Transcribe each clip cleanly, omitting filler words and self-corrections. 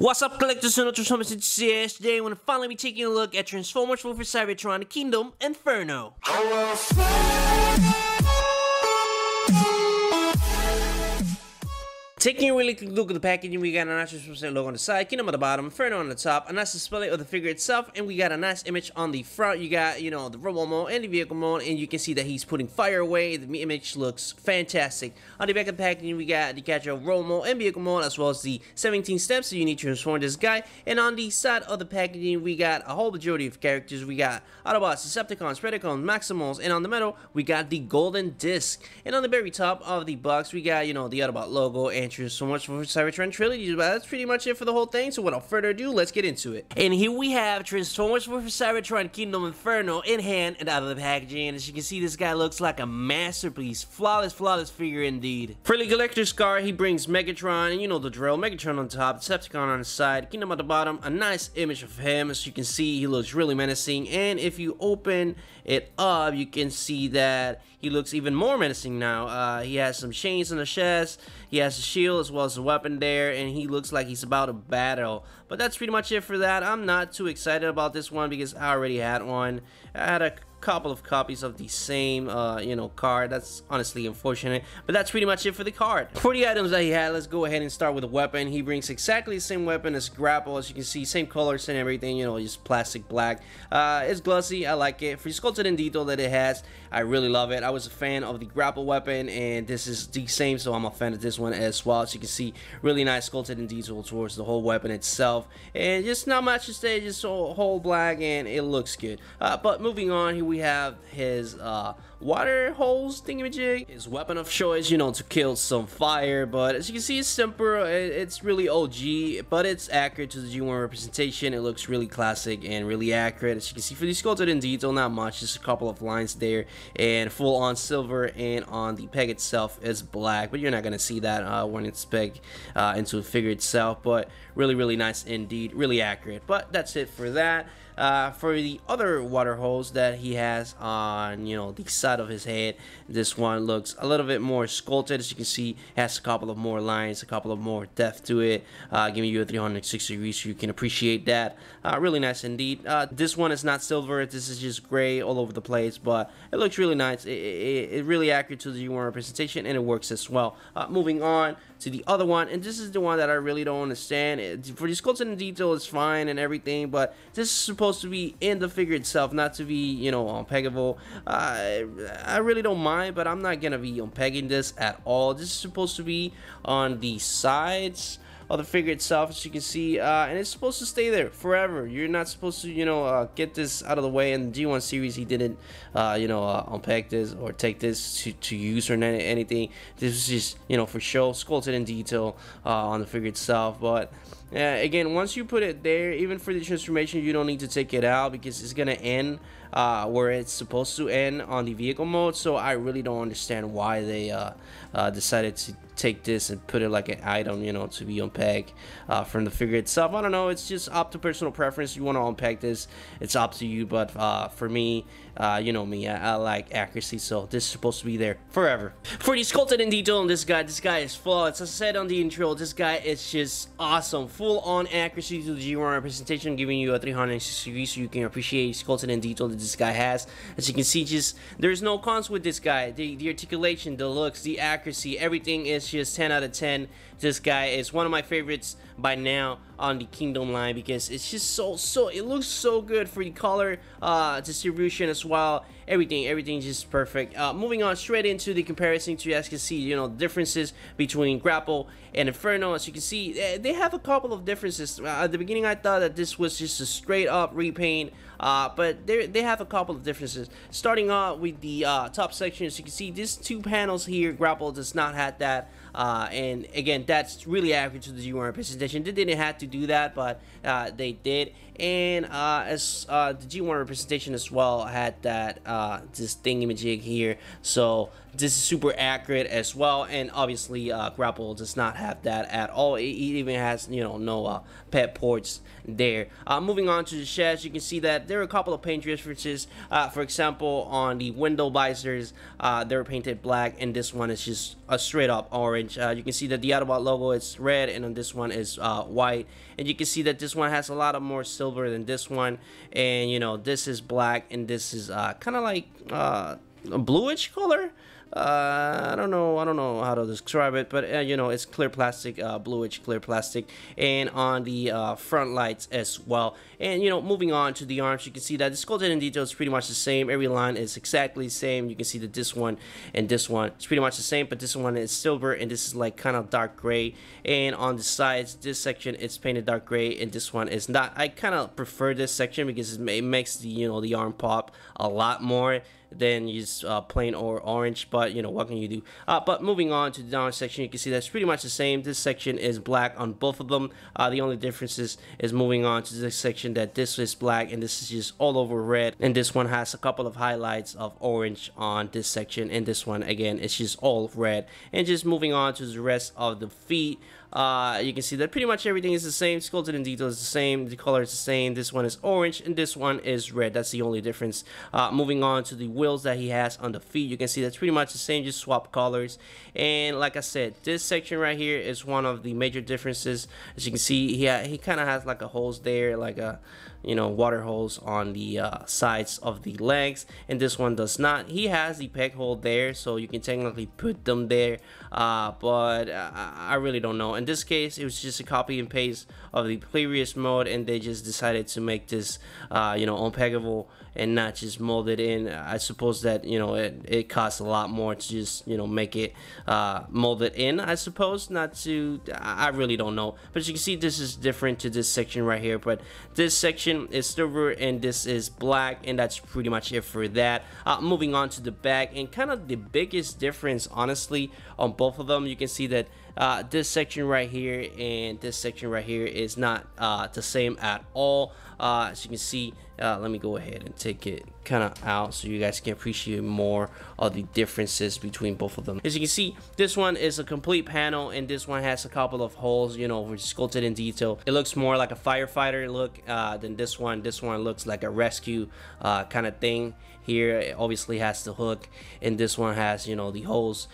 What's up, collectors and Ultra Magnus enthusiasts? Today I'm going to finally be taking a look at Transformers for Cybertron Kingdom Inferno. Taking a really quick look at the packaging, we got a nice Transformers logo on the side, Kingdom on the bottom, Inferno on the top, a nice display of the figure itself, and we got a nice image on the front. You got, the robot mode and the vehicle mode, and you can see that he's putting fire away. The image looks fantastic. On the back of the packaging, we got the capture of robot mode and vehicle mode, as well as the 17 steps that you need to transform this guy. And on the side of the packaging, we got a whole majority of characters. We got Autobots, Decepticons, Predacons, Maximals, and on the middle, we got the golden disc. And on the very top of the box, we got, the Autobot logo and Transformers for Cybertron trilogy. But that's pretty much it for the whole thing. So without further ado, let's get into it. And here we have Transformers for Cybertron Kingdom Inferno in hand and out of the packaging. And as you can see, this guy looks like a masterpiece. Flawless figure indeed. For the collector's card, he brings Megatron, and you know the drill. Megatron on top, Decepticon on the side, Kingdom at the bottom. A nice image of him. As you can see, he looks really menacing. And if you open it up, you can see that he looks even more menacing now. He has some chains on the chest. He has a shield as well as a weapon there, and he looks like he's about to battle. But that's pretty much it for that. I'm not too excited about this one because I already had one. I had a couple of copies of the same card. That's honestly unfortunate, but that's pretty much it for the card. For the items that he had, let's go ahead and start with the weapon. He brings exactly the same weapon as Grapple. As you can see, same colors and everything, just plastic black. It's glossy. I like it. For the sculpted in detail that it has, I really love it. I was a fan of the Grapple weapon, and this is the same, so I'm a fan of this one as well. As you can see, really nice sculpted in detail towards the whole weapon itself, and just not much to say, just whole black, and it looks good. But moving on, here we have his water hose thingamajig, his weapon of choice, to kill some fire. But as you can see, it's simple. It's really OG, but it's accurate to the G1 representation. It looks really classic and really accurate. As you can see, for the sculpted in detail, not much, just a couple of lines there, and full on silver, and on the peg itself is black, but you're not gonna see that when it's pegged into the figure itself. But really nice indeed, really accurate. But that's it for that. For the other water hose that he has on the side of his head, this one looks a little bit more sculpted. As you can see, has a couple of more lines, a couple of more depth to it, giving you a 360 degrees, so you can appreciate that. Really nice indeed. This one is not silver, this is just gray all over the place, but it looks really nice. It really accurate to the G1 representation, and it works as well. Moving on to the other one, and this is the one that I really don't understand. For the sculpted in detail, it's fine and everything, but this is supposed to be in the figure itself, not to be unpeggable. I really don't mind, but I'm not gonna be unpegging this at all. This is supposed to be on the sides of the figure itself, as you can see, and it's supposed to stay there forever. You're not supposed to get this out of the way. In the G1 series, he didn't unpeg this or take this to use or anything. This is just for show, sculpted in detail on the figure itself. But again, once you put it there, even for the transformation, you don't need to take it out because it's gonna end where it's supposed to end on the vehicle mode. So I really don't understand why they decided to take this and put it like an item, to be unpegged from the figure itself. I don't know, it's just up to personal preference. You want to unpeg this, it's up to you. But for me, me, I like accuracy, so this is supposed to be there forever. For the sculpted in detail on this guy is flawless. As I said on the intro, this guy is just awesome. Full on accuracy to the G1 representation, giving you a 360 degrees, so you can appreciate sculpted in detail that this guy has. As you can see, just there's no cons with this guy. The articulation, the looks, the accuracy, everything is just 10 out of 10. This guy is one of my favorites by now on the Kingdom line because it's just it looks so good. For the color distribution as well, everything just perfect. Moving on straight into the comparison, to as you can see, the differences between Grapple and Inferno. As you can see, they have a couple of differences. At the beginning, I thought that this was just a straight up repaint, but they have a couple of differences. Starting off with the top section, as you can see, these two panels here, Grapple does not have that, and again, that's really accurate to the G1 representation. They didn't have to do that, but they did. And as the G1 representation as well had that this thingamajig here, so This is super accurate as well, and obviously Grapple does not have that at all. It even has, you know, no pet ports there. Moving on to the sheds, you can see that there are a couple of paint differences. For example, on the window visors, they're painted black, and this one is just a straight up orange. You can see that the Autobot logo is red, and on this one is white, and you can see that this one has a lot of more silver than this one, and you know, this is black, and this is kind of like a bluish color. I don't know how to describe it, but you know, it's clear plastic, bluish clear plastic, and on the front lights as well. And you know, moving on to the arms, you can see that the sculpted in detail is pretty much the same. Every line is exactly the same. You can see that this one and this one is pretty much the same, but this one is silver and this is like kind of dark gray. And on the sides, this section is painted dark gray and this one is not. I kind of prefer this section because it makes the, you know, the arm pop a lot more than just plain or orange, but you know, what can you do? But moving on to the down section, you can see that's pretty much the same. This section is black on both of them. The only difference is moving on to this section, that this is black and this is just all over red, and this one has a couple of highlights of orange on this section, and this one again it's just all red. And just moving on to the rest of the feet, you can see that pretty much everything is the same. Sculpted in detail is the same, the color is the same. This one is orange and this one is red. That's the only difference. Moving on to the wheels that he has on the feet, you can see that's pretty much the same, just swap colors. And like I said, this section right here is one of the major differences. As you can see, he kind of has like a holes there, like a, you know, water holes on the sides of the legs, and this one does not. He has the peg hole there, so you can technically put them there, but I really don't know. In this case, it was just a copy and paste of the previous mode, and they just decided to make this you know, unpeggable and not just mold it in. I suppose that, you know, it costs a lot more to just, you know, make it mold it in, I suppose. Not to, I really don't know, but you can see this is different to this section right here. But this section is silver and this is black, and that's pretty much it for that. Moving on to the back, and kind of the biggest difference honestly on both of them, you can see that this section right here and this section right here is not the same at all. As you can see, let me go ahead and take it kind of out so you guys can appreciate more of the differences between both of them. As you can see, this one is a complete panel and this one has a couple of holes, you know, sculpted in detail. It looks more like a firefighter look than this one. This one looks like a rescue kind of thing. Here it obviously has the hook, and this one has, you know, the holes.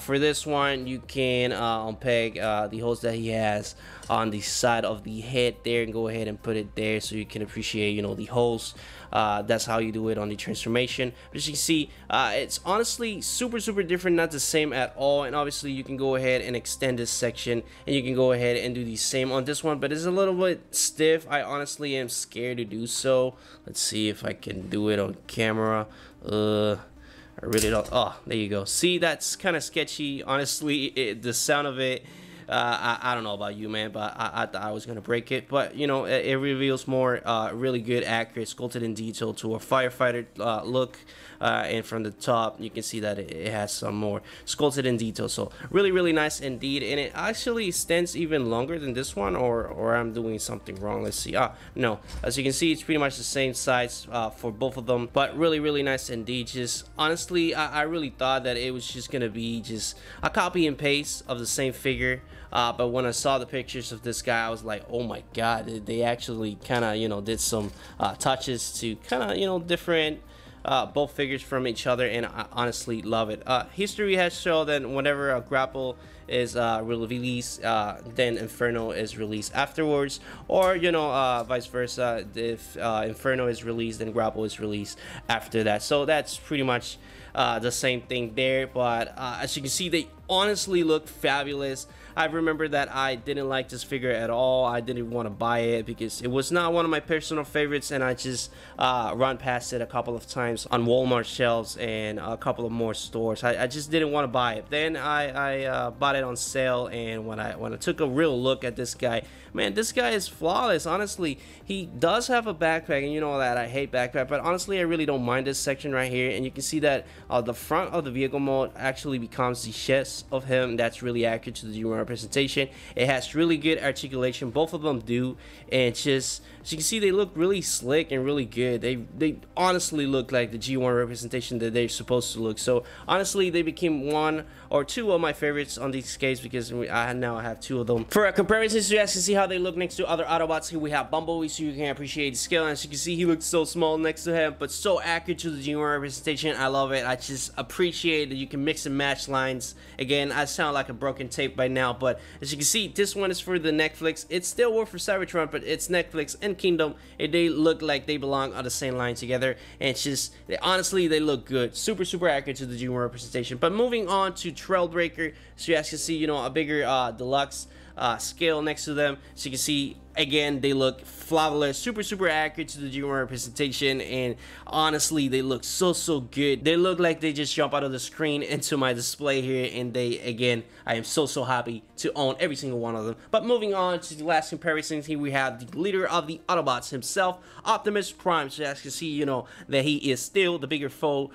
For this one, you can unpeg the holes that he has on the side of the head there and go ahead and put it there so you can appreciate, you know, the holes. That's how you do it on the transformation. But as you can see, it's honestly super different, not the same at all. And obviously you can go ahead and extend this section, and you can go ahead and do the same on this one, but it's a little bit stiff. I honestly am scared to do so. Let's see if I can do it on camera. I really don't. Oh, there you go. See, that's kind of sketchy, honestly. The sound of it, I don't know about you, man, but I thought I was gonna break it. But you know, it reveals more really good, accurate, sculpted in detail to a firefighter look. And from the top, you can see that it has some more sculpted in detail. So really nice indeed, and it actually extends even longer than this one, or I'm doing something wrong. Let's see. No, as you can see, it's pretty much the same size for both of them, but really nice indeed. Just honestly, I really thought that it was just gonna be just a copy and paste of the same figure. But when I saw the pictures of this guy, I was like, oh my god, they actually kind of, you know, did some touches to kind of, you know, different both figures from each other, and I honestly love it. History has shown that whenever a Grapple is released, then Inferno is released afterwards, or you know, vice versa. If Inferno is released, then Grapple is released after that. So that's pretty much the same thing there. But as you can see, they honestly look fabulous. I remember that I didn't like this figure at all. I didn't want to buy it because it was not one of my personal favorites, and I just run past it a couple of times on Walmart shelves and a couple of more stores. I just didn't want to buy it. Then I bought it on sale, and when I took a real look at this guy, man, this guy is flawless. Honestly, he does have a backpack, and you know that I hate backpack, but honestly I really don't mind this section right here. And you can see that the front of the vehicle mode actually becomes the chest next of him that's really accurate to the G1 representation. It has really good articulation, both of them do, and just as you can see, they look really slick and really good. They honestly look like the G1 representation that they're supposed to look. So honestly, they became one or two of my favorites on these skates because now I have two of them. For a comparison, so you guys can see how they look next to other Autobots. Here we have Bumblebee, so you can appreciate the scale. And as you can see, he looks so small next to him, but so accurate to the G1 representation. I love it. I just appreciate that you can mix and match lines. Again, I sound like a broken tape by now, but as you can see, this one is for the Netflix. It's still work for Cybertron, but it's Netflix and Kingdom, and they look like they belong on the same line together. And it's just, honestly, they look good. Super accurate to the G1 representation. But moving on to Trailbreaker, so you guys can see, you know, a bigger deluxe scale next to them. So you can see, again, they look flawless, super accurate to the G1 representation, and honestly, they look so good. They look like they just jump out of the screen into my display here, and they, again, I am so happy to own every single one of them. But moving on to the last comparisons, here we have the leader of the Autobots himself, Optimus Prime. So as you can see, you know, that he is still the bigger foe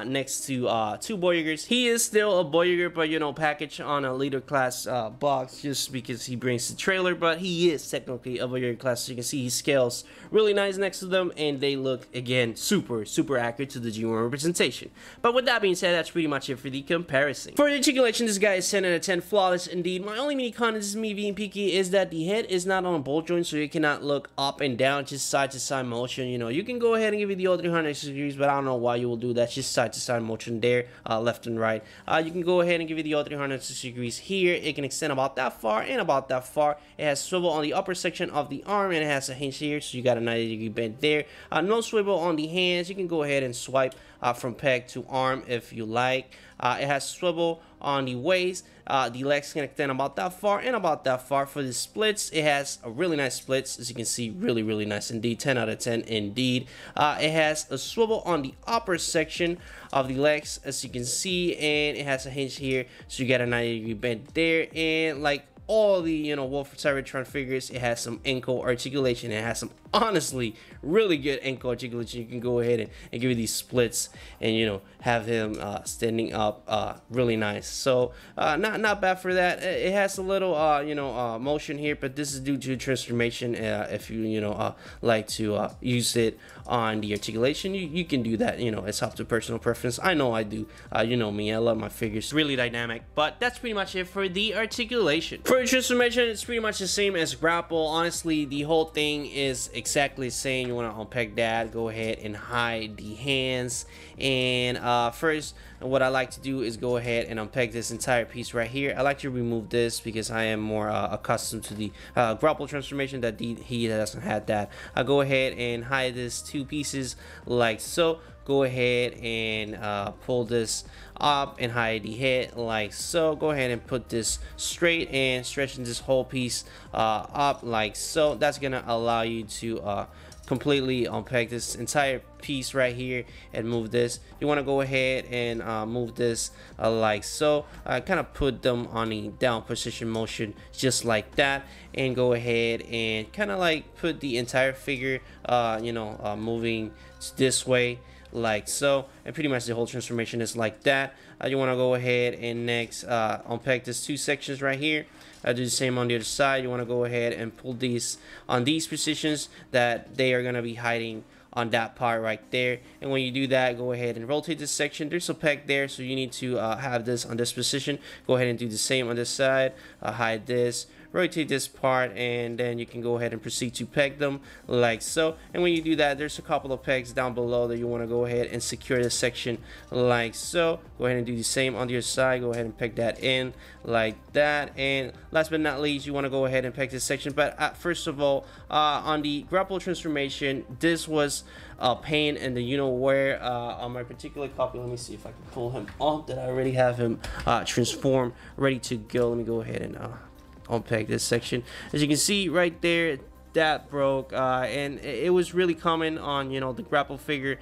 next to two Voyagers. He is still a Voyager, but, you know, packaged on a leader class box just because he brings the trailer, but he is technically of your class. So you can see he scales really nice next to them, and they look, again, super accurate to the G1 representation. But with that being said, that's pretty much it for the comparison. For the articulation, this guy is 10 out of 10, flawless indeed. My only mini con, this is me being picky, is that the head is not on a ball joint, so you cannot look up and down, just side to side motion. You know, you can go ahead and give it the all 360 degrees, but I don't know why you will do that. Just side to side motion there, left and right. You can go ahead and give it the all 360 degrees here. It can extend about that far and about that far. It has swivel on the upper section of the arm, and it has a hinge here, so you got a 90-degree bend there. No swivel on the hands. You can go ahead and swipe from peg to arm if you like. It has swivel on the waist. The legs can extend about that far and about that far. For the splits, it has a really nice splits, as you can see, really nice indeed. 10 out of 10 indeed. It has a swivel on the upper section of the legs, as you can see, and it has a hinge here, so you got a 90-degree bend there. And like all the, you know, Wolf Cybertron figures, it has some ankle articulation. It has some honestly really good ankle articulation. You can go ahead and give it these splits and, you know, have him standing up really nice. So not bad for that. It has a little you know, motion here, but this is due to transformation. If you know, like to use it on the articulation, you can do that. You know, it's up to personal preference. I know I do. You know me, I love my figures, really dynamic. But that's pretty much it for the articulation. For the transformation, it's pretty much the same as Grapple. Honestly, the whole thing is exactly the same. You want to unpack that, go ahead and hide the hands. And first, what I like to do is go ahead and unpack this entire piece right here. I like to remove this because I am more accustomed to the Grapple transformation, that he doesn't have that. I go ahead and hide this two pieces like so. Go ahead and pull this up and hide the head like so. Go ahead and put this straight and stretching this whole piece up like so. That's gonna allow you to completely unpack this entire piece right here and move this. You want to go ahead and move this like so. Kind of put them on a down position motion just like that, and go ahead and kind of like put the entire figure you know, moving this way like so, and pretty much the whole transformation is like that. You want to go ahead and next unpack these two sections right here. Do the same on the other side. You want to go ahead and pull these on these positions that they are going to be hiding on that part right there. And when you do that, go ahead and rotate this section. There's a peg there, so you need to have this on this position. Go ahead and do the same on this side. Hide this, rotate this part, and then you can go ahead and proceed to peg them like so. And when you do that, there's a couple of pegs down below that you want to go ahead and secure this section like so. Go ahead and do the same on the other side. Go ahead and peg that in like that. And last but not least, you want to go ahead and peg this section. But first of all, on the Grapple transformation, this was a pain in the you-know-where. On my particular copy, let me see if I can pull him off, that I already have him transformed, ready to go. Let me go ahead and unpack this section. As you can see right there, that broke, and it was really common on, you know, the Grapple figure,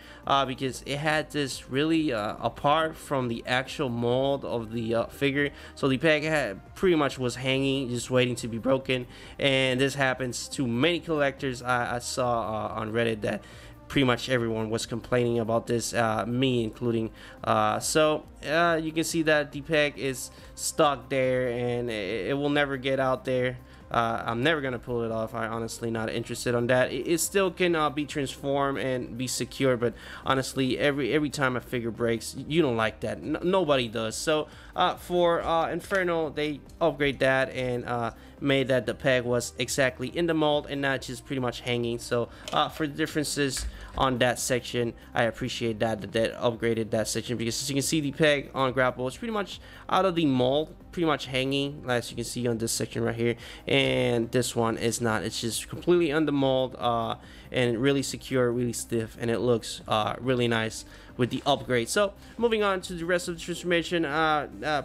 because it had this really apart from the actual mold of the figure, so the peg pretty much was hanging, just waiting to be broken. And this happens to many collectors. I saw on Reddit that pretty much everyone was complaining about this, me including. So you can see that the peg is stuck there, and it will never get out there. I'm never gonna pull it off. I honestly not interested on that. It still can be transformed and be secure, but honestly, every time a figure breaks, you don't like that. Nobody does. So for Inferno, they upgrade that and made that the peg was exactly in the mold and not just pretty much hanging. So for the differences on that section, I appreciate that upgraded that section, because as you can see, the peg on Grapple is pretty much out of the mold, pretty much hanging, as you can see on this section right here, and this one is not. It's just completely on the mold and really secure, really stiff, and it looks really nice with the upgrade. So moving on to the rest of the transformation,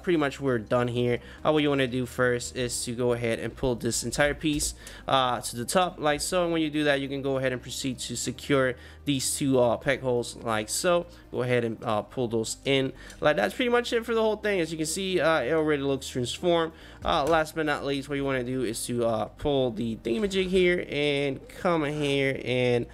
pretty much we're done here. What you want to do first is to go ahead and pull this entire piece to the top like so, and when you do that, you can go ahead and proceed to secure these two peg holes like so. Go ahead and pull those in like that's pretty much it for the whole thing. As you can see, it already looks transformed. Last but not least, what you want to do is to pull the thingamajig here and come in here and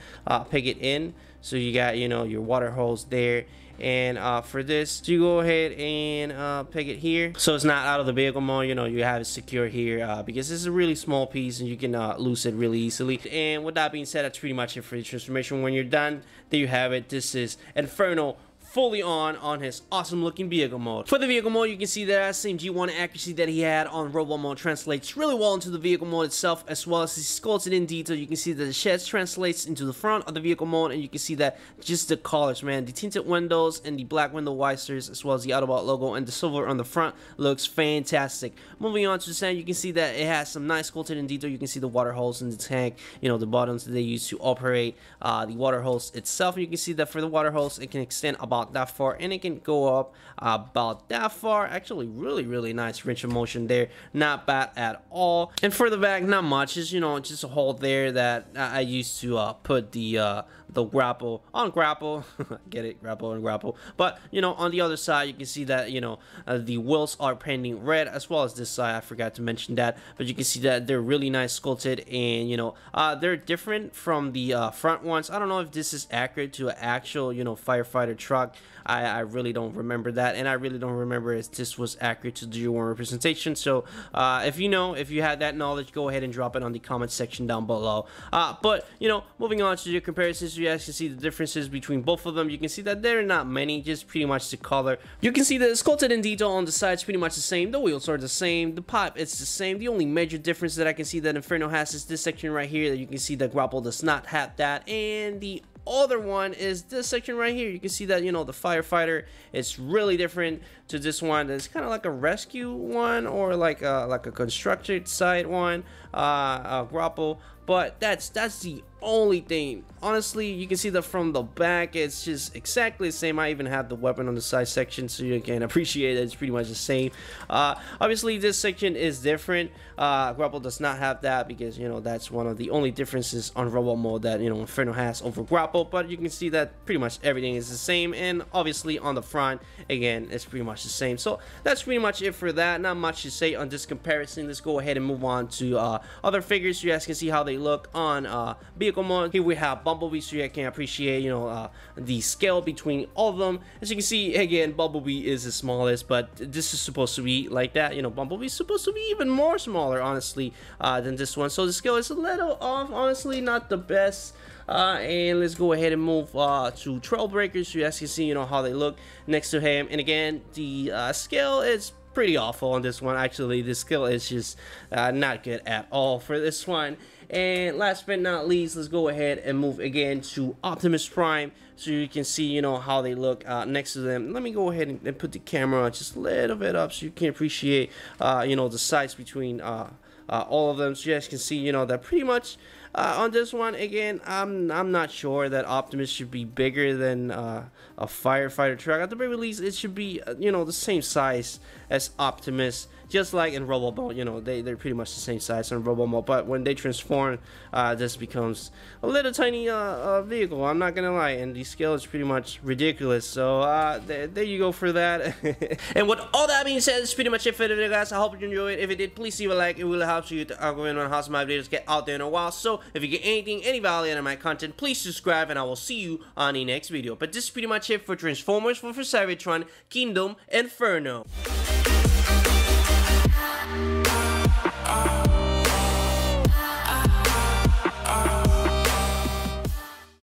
peg it in. So you got, you know, your water hose there, and for this, you go ahead and peg it here so it's not out of the vehicle mode. You know, you have it secure here because this is a really small piece and you can lose it really easily. And with that being said, that's pretty much it for the transformation. When you're done, there you have it. This is Inferno fully on his awesome looking vehicle mode. For the vehicle mode, you can see that same G1 accuracy that he had on robot mode translates really well into the vehicle mode itself, as well as the sculpted in detail. You can see that the sheds translates into the front of the vehicle mode, and you can see that just the colors, man, the tinted windows and the black window visors, as well as the Autobot logo and the silver on the front, looks fantastic. Moving on to the stand, you can see that it has some nice sculpted in detail. You can see the water hose in the tank, you know, the buttons that they use to operate the water hose itself. And you can see that for the water hose, it can extend about that far, and it can go up about that far. Actually, really nice range of motion there, not bad at all. And for the back, not much. Just, you know, just a hole there that I used to put the grapple on grapple. Get it, grapple and grapple. But you know, on the other side, you can see that, you know, the wheels are painting red, as well as this side. I forgot to mention that, but you can see that they're really nice sculpted, and you know, they're different from the front ones. I don't know if this is accurate to an actual, you know, firefighter truck. I really don't remember that, and I really don't remember if this was accurate to the G1 representation. So if you know, if you had that knowledge, go ahead and drop it on the comment section down below. But you know, moving on to the comparisons, you guys can see the differences between both of them. You can see that there are not many, just pretty much the color. You can see that the sculpted in detail on the sides pretty much the same. The wheels are the same. The pipe, it's the same. The only major difference that I can see that Inferno has is this section right here. That you can see that Grapple does not have that, and the other one is this section right here. You can see that, you know, the firefighter is really different to this one. It's kind of like a rescue one, or like a constructed side one, Grapple. But that's the only thing. Honestly, you can see that from the back, it's just exactly the same. I even have the weapon on the side section, so you can appreciate it. It's pretty much the same. Obviously, this section is different. Grapple does not have that, because, you know, that's one of the only differences on robot mode that, you know, Inferno has over Grapple. But you can see that pretty much everything is the same, and obviously on the front, again, it's pretty much the same. So that's pretty much it for that. Not much to say on this comparison. Let's go ahead and move on to other figures. You guys can see how they look on vehicle mode. Here we have Bumblebee, so you can appreciate, you know, the scale between all of them. As you can see, again, Bumblebee is the smallest, but this is supposed to be like that. You know, Bumblebee is supposed to be even more smaller, honestly, than this one. So the scale is a little off, honestly, not the best. And let's go ahead and move to Trailbreakers, so you guys can see, you know, how they look next to him. And again, the scale is pretty awful on this one. Actually, the scale is just not good at all for this one. And last but not least, let's go ahead and move again to Optimus Prime, so you can see, you know, how they look next to them. Let me go ahead and put the camera just a little bit up so you can appreciate, you know, the size between all of them. So you guys can see, you know, that pretty much on this one, again, I'm not sure that Optimus should be bigger than a firefighter truck. At the very least, it should be, you know, the same size as Optimus, just like in Robo Mode. You know, they're pretty much the same size in Robo Mode, but when they transform, this becomes a little tiny vehicle. I'm not gonna lie, and the scale is pretty much ridiculous. So there you go for that. And with all that being said, that's pretty much it for the video, guys. I hope you enjoyed it. If you did, please leave a like. It really helps you to algorithm on how my videos get out there in a while. So if you get any value out of my content, please subscribe, and I will see you on the next video. But this is pretty much it for Transformers for Cybertron Kingdom Inferno.